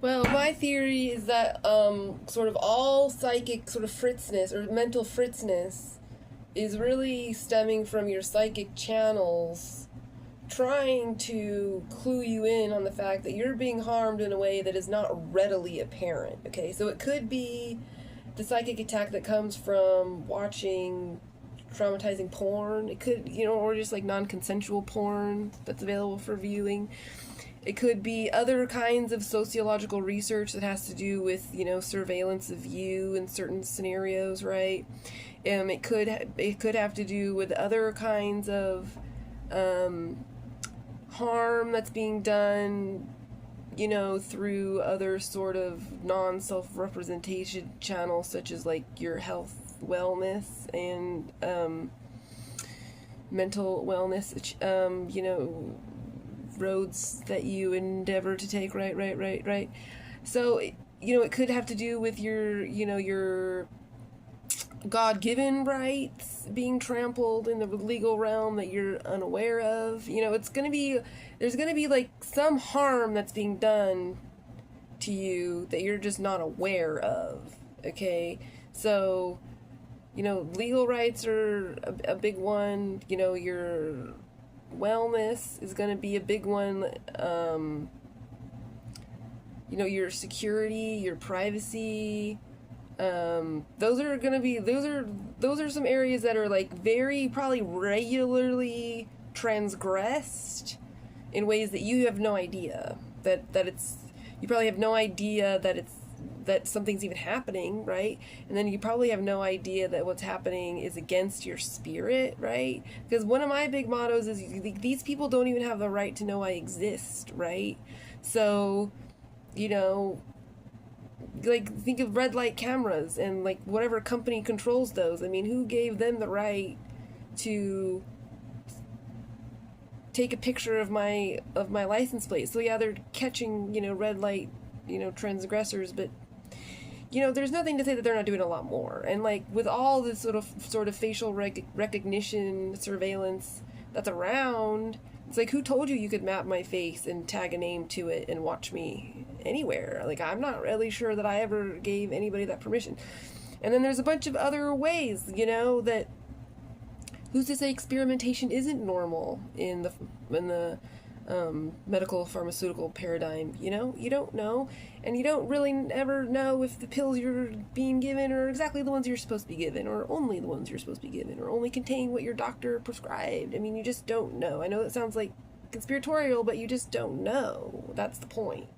Well, my theory is that sort of all psychic sort of fritzness or mental fritzness is really stemming from your psychic channels trying to clue you in on the fact that you're being harmed in a way that is not readily apparent. Okay, so it could be the psychic attack that comes from watching traumatizing porn. It could, or just like non-consensual porn that's available for viewing. It could be other kinds of sociological research that has to do with, surveillance of you in certain scenarios, right? It could have to do with other kinds of harm that's being done, through other sort of non-self-representation channels, such as like your health, wellness, and mental wellness, roads that you endeavor to take, right. So, it could have to do with your God-given rights being trampled in the legal realm that you're unaware of. There's gonna be like some harm that's being done to you that you're just not aware of, okay? So, legal rights are a big one. Your wellness is going to be a big one. Your security, your privacy. Those are some areas that are like very probably regularly transgressed in ways that you have no idea you probably have no idea that something's even happening, right? And then you probably have no idea that what's happening is against your spirit, right? Because one of my big mottos is these people don't even have the right to know I exist, right? So, like, think of red light cameras and like whatever company controls those. I mean, who gave them the right to take a picture of my license plate? So yeah, they're catching, red light, transgressors, but there's nothing to say that they're not doing a lot more. And like with all this sort of facial recognition surveillance that's around, it's like, who told you could map my face and tag a name to it and watch me anywhere? Like, I'm not really sure that I ever gave anybody that permission. And then there's a bunch of other ways, that who's to say experimentation isn't normal in the medical pharmaceutical paradigm? You don't know, and you don't really ever know if the pills you're being given are exactly the ones you're supposed to be given, or only the ones you're supposed to be given, or only contain what your doctor prescribed. I mean, you just don't know. I know that sounds like conspiratorial, but you just don't know. That's the point.